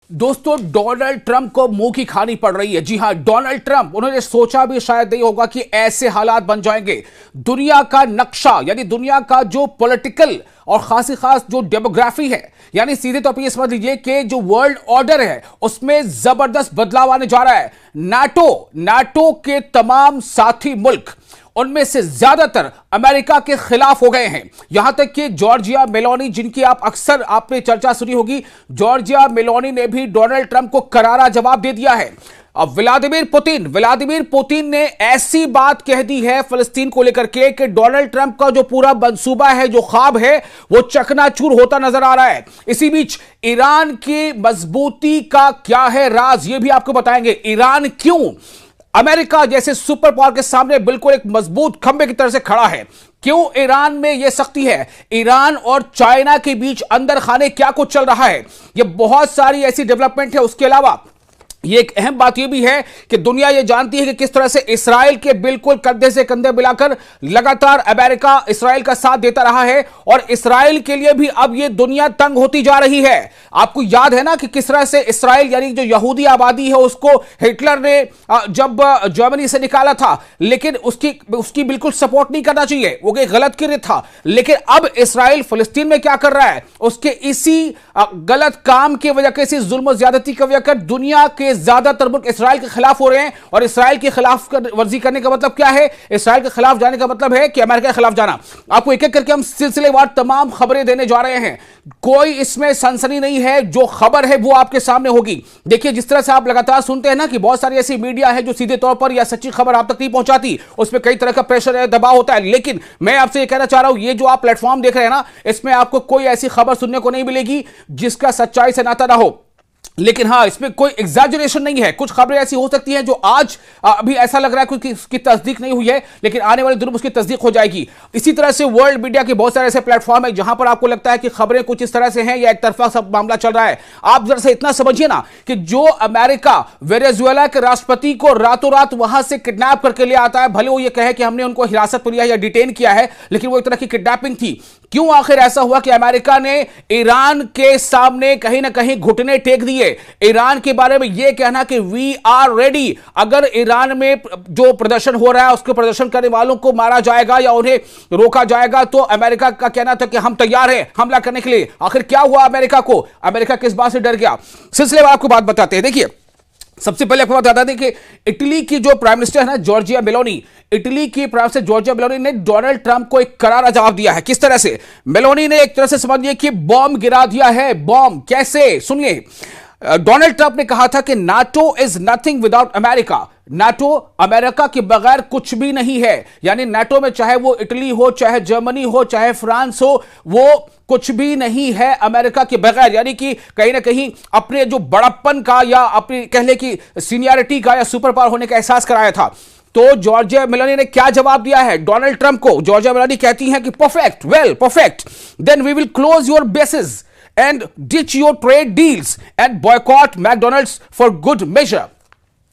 दोस्तों, Donald Trump को मुंह की खानी पड़ रही है। जी हां, डोनाल्ड ट्रंप, उन्होंने सोचा भी शायद नहीं होगा कि ऐसे हालात बन जाएंगे। दुनिया का नक्शा, यानी दुनिया का जो पॉलिटिकल और खास जो डेमोग्राफी है, यानी सीधे तौर पर यह समझ लीजिए कि जो वर्ल्ड ऑर्डर है उसमें जबरदस्त बदलाव आने जा रहा है। नाटो के तमाम साथी मुल्क, उनमें से ज्यादातर अमेरिका के खिलाफ हो गए हैं। यहां तक कि जॉर्जिया मेलोनी, जिनकी आपने चर्चा सुनी होगी, जॉर्जिया मेलोनी ने भी डोनाल्ड ट्रंप को करारा जवाब दे दिया है। अब व्लादिमीर पुतिन ने ऐसी बात कह दी है फिलिस्तीन को लेकर के कि डोनाल्ड ट्रंप का जो पूरा मंसूबा है, जो ख्वाब है, वो चकनाचूर होता नजर आ रहा है। इसी बीच ईरान की मजबूती का क्या है राज, ये भी आपको बताएंगे। ईरान क्यों अमेरिका जैसे सुपर पावर के सामने बिल्कुल एक मजबूत खंबे की तरह से खड़ा है, क्यों ईरान में यह सख्ती है, ईरान और चाइना के बीच अंदर खाने क्या कुछ चल रहा है, यह बहुत सारी ऐसी डेवलपमेंट है। उसके अलावा ये एक अहम बात यह भी है कि दुनिया यह जानती है कि किस तरह से इस्राएल के बिल्कुल कंधे से कंधे मिलाकर लगातार अमेरिका इस्राएल का साथ देता रहा है, और इस्राएल के लिए भी अब यह दुनिया तंग होती जा रही है। आपको याद है ना कि किस तरह से इस्राएल, यानी जो यहूदी आबादी है, उसको हिटलर ने जब जर्मनी से निकाला था, लेकिन उसकी बिल्कुल सपोर्ट नहीं करना चाहिए, वो एक गलत कृत्य था। लेकिन अब इस्राएल फिलिस्तीन में क्या कर रहा है, उसके इसी गलत काम की वजह, इसी जुल्म और ज्यादती की वजह कर दुनिया के ज्यादातर मुल्क इसराइल के खिलाफ हो रहे हैं। और इसराइल के खिलाफ वर्जी करने का मतलब क्या है, इसराइल के खिलाफ जाने का मतलब है कि अमेरिका के खिलाफ जाना। आपको एक एक करके हम सिलसिलेवार तमाम खबरें देने जा रहे हैं, कोई इसमें सनसनी नहीं है। जो खबर है वो आपके सामने होगी। देखिए, जिस तरह से आप लगातार सुनते हैं ना कि बहुत सारी ऐसी मीडिया है जो सीधे तौर पर या सच्ची खबर आप तक नहीं पहुंचाती, उसमें कई तरह का प्रेशर है, दबाव होता है। लेकिन मैं आपसे ये कहना चाह रहा हूं, ये जो आप प्लेटफॉर्म देख रहे हैं ना, इसमें आपको कोई ऐसी खबर सुनने को नहीं मिलेगी जिसका सच्चाई से नाता ना हो। लेकिन हां, इसमें कोई एग्जैजरेशन नहीं है। कुछ खबरें ऐसी हो सकती हैं जो आज अभी ऐसा लग रहा है कि उसकी तस्दीक नहीं हुई है, लेकिन आने वाले दिनों में उसकी तस्दीक हो जाएगी। इसी तरह से वर्ल्ड मीडिया के बहुत सारे ऐसे प्लेटफॉर्म है जहां पर आपको लगता है कि खबरें कुछ इस तरह से हैं या एक तरफा सब मामला चल रहा है। आप जरा से इतना समझिए ना कि जो अमेरिका वेनेजुएला के राष्ट्रपति को रातों रात वहां से किडनैप करके ले आता है, भले वो ये कहे कि हमने उनको हिरासत में लिया या डिटेन किया है, लेकिन वो एक तरह की किडनैपिंग थी। क्यों आखिर ऐसा हुआ कि अमेरिका ने ईरान के सामने कहीं ना कहीं घुटने टेक दिए? ईरान के बारे में यह कहना कि वी आर रेडी, अगर ईरान में जो प्रदर्शन हो रहा है उसके प्रदर्शन करने वालों को मारा जाएगा या उन्हें रोका जाएगा, तो अमेरिका का कहना था कि हम तैयार हैं हमला करने के लिए। आखिर क्या हुआ अमेरिका को? अमेरिका किस बात से डर गया? सिलसिले में आपको बात बताते हैं। देखिए, सबसे पहले आपको बता दें कि इटली की जो प्राइम मिनिस्टर है ना, जॉर्जिया मेलोनी, इटली की प्राइम मिनिस्टर जॉर्जिया मेलोनी ने डोनाल्ड ट्रंप को एक करारा जवाब दिया है। किस तरह से? मेलोनी ने एक तरह से समझिए कि बॉम्ब गिरा दिया है। बॉम्ब कैसे? सुनिए, डोनाल्ड ट्रंप ने कहा था कि NATO is nothing without America, NATO America के बगैर कुछ भी नहीं है। यानी नाटो में चाहे वो इटली हो, चाहे जर्मनी हो, चाहे फ्रांस हो, वो कुछ भी नहीं है अमेरिका के बगैर। यानी कि कहीं ना कहीं अपने जो बड़प्पन का या अपनी कह ले कि सीनियरिटी का या सुपर पावर होने का एहसास कराया था। तो जॉर्जिया मेलोनी ने क्या जवाब दिया है डोनाल्ड ट्रंप को? जॉर्जिया मेलोनी कहती हैं कि perfect, well perfect, then we will close your bases and ditch your trade deals and boycott McDonald's for good measure।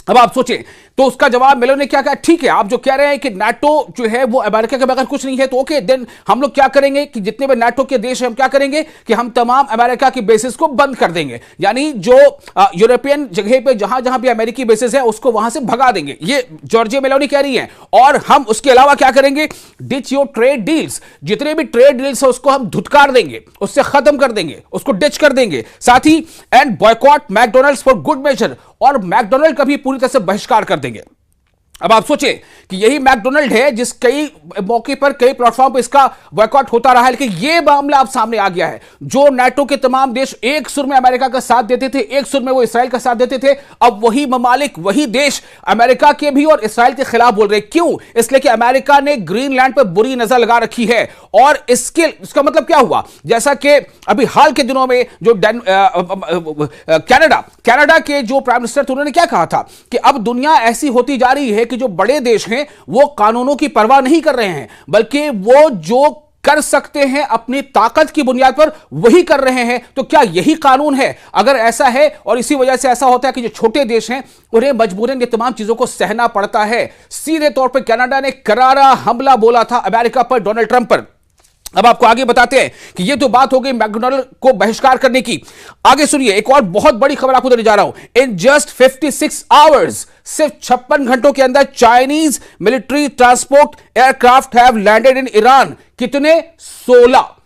अब आप सोचें, तो उसका जवाब मेलोनी ने क्या कहा? ठीक है, आप जो कह रहे हैं कि नाटो जो है वो अमेरिका के बगैर कुछ नहीं है, तो ओके, देन हम लोग क्या करेंगे कि जितने भी नाटो के देश हैं, हम क्या करेंगे कि हम तमाम अमेरिका की बेसिस को बंद कर देंगे। यानी जो यूरोपियन जगह पे जहां जहां भी अमेरिकी बेसिस है उसको वहां से भगा देंगे, ये जॉर्जिया मेलोनी कह रही है। और हम उसके अलावा क्या करेंगे? डिच योर ट्रेड डील्स, जितने भी ट्रेड डील्स है उसको हम धुतकार देंगे, उससे खत्म कर देंगे, उसको डिच कर देंगे। साथ ही and boycott McDonald's for good measure, और मैकडोनल्ड का भी पूरी तरह से बहिष्कार कर देंगे। अब आप सोचें कि यही मैकडोनल्ड है जिस कई मौके पर कई प्लेटफॉर्म पर इसका बॉयकॉट होता रहा है, लेकिन यह मामला अब सामने आ गया है। जो नाटो के तमाम देश एक सुर में अमेरिका का साथ देते थे, एक सुर में वो इसराइल का साथ देते थे, अब वही ममालिक, वही देश अमेरिका के भी और इसराइल के खिलाफ बोल रहे। क्यों? इसलिए कि अमेरिका ने ग्रीनलैंड पर बुरी नजर लगा रखी है। और इसका मतलब क्या हुआ? जैसा कि अभी हाल के दिनों में जो कनाडा के जो प्राइम मिनिस्टर थे, उन्होंने क्या कहा था कि अब दुनिया ऐसी होती जा रही है कि जो बड़े देश हैं वो कानूनों की परवाह नहीं कर रहे हैं, बल्कि वो जो कर सकते हैं अपनी ताकत की बुनियाद पर वही कर रहे हैं। तो क्या यही कानून है? अगर ऐसा है, और इसी वजह से ऐसा होता है कि जो छोटे देश हैं उन्हें मजबूरन ये तमाम चीजों को सहना पड़ता है। सीधे तौर पर कनाडा ने करारा हमला बोला था अमेरिका पर, डोनाल्ड ट्रंप पर। अब आपको आगे बताते हैं कि ये तो बात हो गई मैकडोनाल्ड को बहिष्कार करने की। आगे सुनिए, एक और बहुत बड़ी खबर आपको देने जा रहा हूं। इन जस्ट 56 आवर्स, सिर्फ 56 घंटों के अंदर Chinese military transport aircraft have landed in Iran. कितने? 16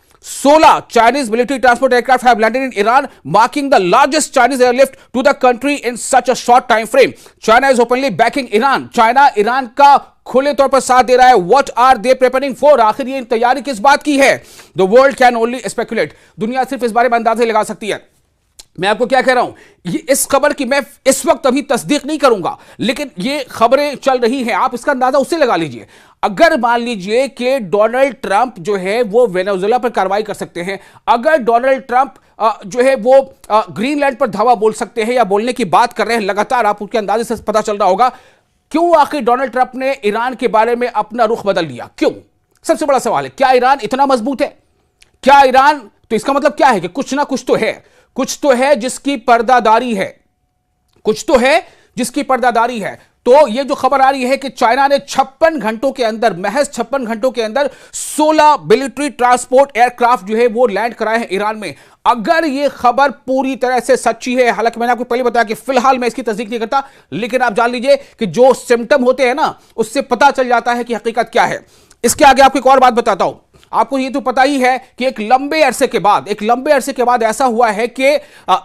Chinese military transport aircraft have landed in Iran, marking the largest Chinese airlift to the country in such a short time frame. China is openly backing Iran. China Iran का खुले तौर पर साथ दे रहा है। What are they preparing for? आखिर ये तैयारी किस बात की है? The world can only speculate. दुनिया सिर्फ इस बारे में अंदाजे लगा सकती है। मैं आपको क्या कह रहा हूं, ये इस खबर की मैं इस वक्त अभी तस्दीक नहीं करूंगा, लेकिन ये खबरें चल रही हैं, आप इसका अंदाजा उससे लगा लीजिए। अगर मान लीजिए कि डोनाल्ड ट्रंप जो है वो वेनेजुएला पर कार्रवाई कर सकते हैं, अगर डोनाल्ड ट्रंप जो है वो ग्रीनलैंड पर धावा बोल सकते हैं या बोलने की बात कर रहे हैं लगातार, आप उसके अंदाजे से पता चल रहा होगा क्यों आखिर डोनाल्ड ट्रंप ने ईरान के बारे में अपना रुख बदल लिया। क्यों? सबसे बड़ा सवाल है, क्या ईरान इतना मजबूत है? क्या ईरान, तो इसका मतलब क्या है कि कुछ ना कुछ तो है, कुछ तो है जिसकी पर्दादारी है, कुछ तो है जिसकी पर्दादारी है। तो ये जो खबर आ रही है कि चाइना ने 56 घंटों के अंदर, महज 56 घंटों के अंदर 16 मिलिट्री ट्रांसपोर्ट एयरक्राफ्ट जो है वो लैंड कराए हैं ईरान में। अगर ये खबर पूरी तरह से सच्ची है, हालांकि मैंने आपको पहले बताया कि फिलहाल मैं इसकी तस्दीक नहीं करता, लेकिन आप जान लीजिए कि जो सिम्टम होते हैं ना, उससे पता चल जाता है कि हकीकत क्या है। इसके आगे आपको एक और बात बताता हूं। आपको ये तो पता ही है कि एक लंबे अरसे के बाद ऐसा हुआ है कि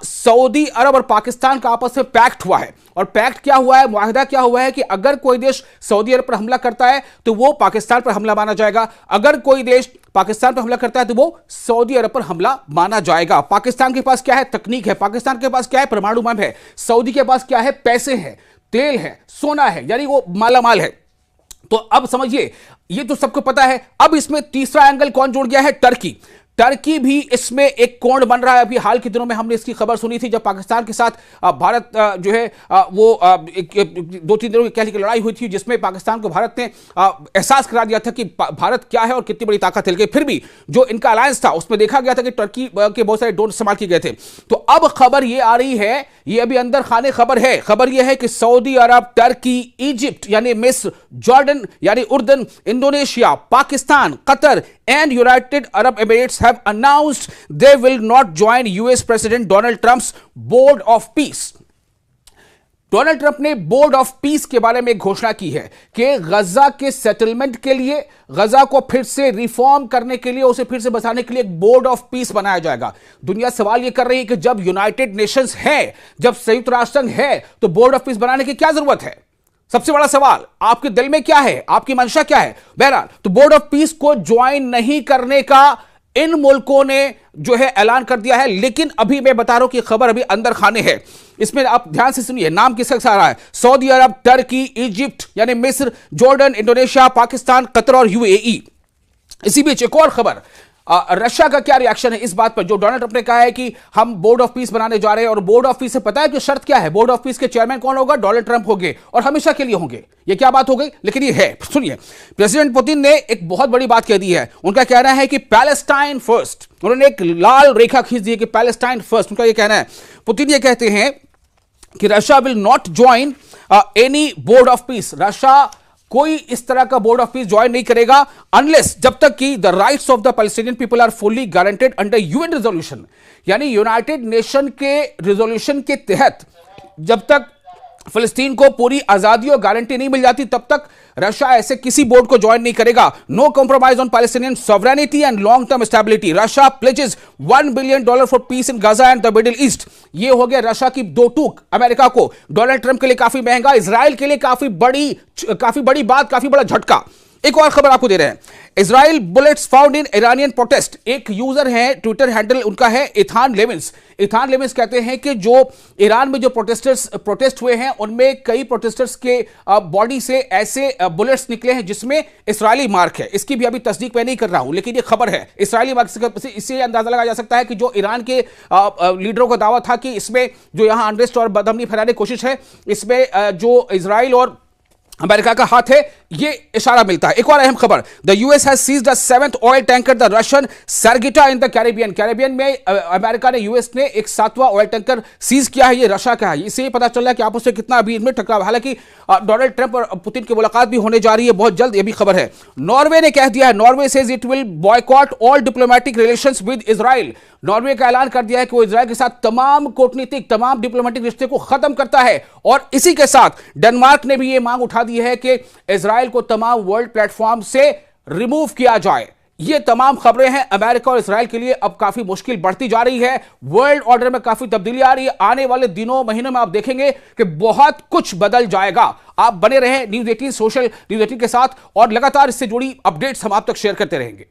सऊदी अरब और पाकिस्तान का आपस में पैक्ट हुआ है। और पैक्ट क्या हुआ है, मुआहिदा क्या हुआ है कि अगर कोई देश सऊदी अरब पर हमला करता है तो वो पाकिस्तान पर हमला माना जाएगा, अगर कोई देश पाकिस्तान पर हमला करता है तो वो सऊदी अरब पर हमला माना जाएगा। पाकिस्तान के पास क्या है? तकनीक है। पाकिस्तान के पास क्या है? परमाणु बम है। सऊदी के पास क्या है? पैसे हैं, तेल है, सोना है, यानी वो मालामाल है। तो अब समझिए, ये तो सबको पता है। अब इसमें तीसरा एंगल कौन जुड़ गया है? टर्की। टर्की भी इसमें एक कोण बन रहा है। अभी हाल के दिनों में हमने इसकी खबर सुनी थी जब पाकिस्तान के साथ भारत जो है वो 2-3 दिनों की लड़ाई हुई थी, जिसमें पाकिस्तान को भारत ने एहसास करा दिया था कि भारत क्या है और कितनी बड़ी ताकत है। फिर भी जो इनका अलायंस था उसमें देखा गया था कि टर्की के बहुत सारे ड्रोन इस्तेमाल किए गए थे। तो अब खबर ये आ रही है, ये अभी अंदर खाने खबर है। खबर यह है कि सऊदी अरब, टर्की, इजिप्ट यानी मिस्र, जॉर्डन यानी उर्दन, Indonesia, Pakistan, Qatar and United Arab Emirates have announced they will not join US President Donald Trump's Board of Peace. Donald Trump ने बोर्ड ऑफ पीस के बारे में घोषणा की है कि गजा के सेटलमेंट के लिए, गजा को फिर से रिफॉर्म करने के लिए, उसे फिर से बसाने के लिए एक बोर्ड ऑफ पीस बनाया जाएगा। दुनिया सवाल यह कर रही है कि जब यूनाइटेड नेशंस है, जब संयुक्त राष्ट्र संघ है, तो बोर्ड ऑफ पीस बनाने की क्या जरूरत है? सबसे बड़ा सवाल आपके दिल में क्या है, आपकी मंशा क्या है? बहरहाल, तो बोर्ड ऑफ पीस को ज्वाइन नहीं करने का इन मुल्कों ने जो है ऐलान कर दिया है। लेकिन अभी मैं बता रहा हूं कि खबर अभी अंदर खाने है। इसमें आप ध्यान से सुनिए, नाम किसका आ रहा है? सऊदी अरब, टर्की, इजिप्ट यानी मिस्र, जॉर्डन, इंडोनेशिया, पाकिस्तान, कतर और यूएई। इसी बीच एक और खबर, रशिया का क्या रिएक्शन है इस बात पर, जो डोनाल्ड ट्रंप ने कहा है कि हम बोर्ड ऑफ पीस बनाने जा रहे हैं। और बोर्ड ऑफ पीस से पता है कि शर्त क्या है? बोर्ड ऑफ पीस के चेयरमैन कौन होगा? डोनाल्ड ट्रंप होंगे और हमेशा के लिए होंगे। ये क्या बात हो गई? लेकिन ये है, सुनिए। प्रेसिडेंट पुतिन ने एक बहुत बड़ी बात कह दी है। उनका कहना है कि पैलेस्टाइन फर्स्ट। उन्होंने एक लाल रेखा खींच दी है कि पैलेस्टाइन फर्स्ट, उनका यह कहना है। पुतिन ये कहते हैं कि Russia will not join any board of peace. Russia कोई इस तरह का बोर्ड ऑफ पीस ज्वाइन नहीं करेगा अनलेस, जब तक कि the rights of the Palestinian people are fully guaranteed under UN resolution, यानी यूनाइटेड नेशन के रिजोल्यूशन के तहत जब तक फिलिस्तीन को पूरी आजादी और गारंटी नहीं मिल जाती, तब तक रशिया ऐसे किसी बोर्ड को ज्वाइन नहीं करेगा। No compromise on Palestinian sovereignty and long term stability. Russia pledges $1 billion for peace in Gaza and the Middle East. ये हो गया रशिया की दो टूक। अमेरिका को, डोनाल्ड ट्रंप के लिए काफी महंगा, इजराइल के लिए काफी बड़ी बात, काफी बड़ा झटका। एक और खबर आपको दे रहे हैं, Israel bullets found in Iranian protest. एक यूजर है, ट्विटर हैंडल उनका है इथान लेविंस। इथान लेविंस कहते हैं कि जो ईरान में जो प्रोटेस्ट हुए हैं, उनमें कई प्रोटेस्टर्स के बॉडी से ऐसे बुलेट्स निकले हैं जिसमें इस्राएली मार्क है। इसकी भी अभी तस्दीक मैं नहीं कर रहा हूं, लेकिन ये खबर है इस्राएली मार्क से। इससे अंदाजा लगाया जा सकता है कि जो ईरान के लीडरों का दावा था कि इसमें जो यहां अनरेस्ट और बदअमनी फैलाने की कोशिश है, इसमें जो इजराइल और अमेरिका का हाथ है, ये इशारा मिलता है। एक और अहम खबर, the US has seized the 7th oil tanker the Russian सरगिटा इन द कैरेबियन। कैरेबियन में अमेरिका ने, यूएस ने एक 7वां ऑयल टैंकर सीज किया है। ये रशिया का है। इससे पता चल रहा है कि आपस में कितना अभी इनमें टकराव। हालांकि डोनाल्ड ट्रंप और पुतिन की मुलाकात भी होने जा रही है बहुत जल्द, ये भी खबर है। नॉर्वे ने कह दिया है, Norway says it will boycott all diplomatic relations with Israel. Norway का ऐलान कर दिया है कि वो इजराइल के साथ तमाम कूटनीतिक, तमाम डिप्लोमेटिक रिश्ते को खत्म करता है। और इसी के साथ डेनमार्क ने भी ये मांग उठा दी है कि इजराइल को तमाम वर्ल्ड प्लेटफॉर्म से रिमूव किया जाए। ये तमाम खबरें हैं। अमेरिका और इजराइल के लिए अब काफी मुश्किल बढ़ती जा रही है। वर्ल्ड ऑर्डर में काफी तब्दीली आ रही है। आने वाले दिनों, महीनों में आप देखेंगे कि बहुत कुछ बदल जाएगा। आप बने रहें न्यूज़ 18 सोशल न्यूज़ 18 के साथ और लगातार इससे जुड़ी अपडेट्स हम आप तक शेयर करते रहेंगे।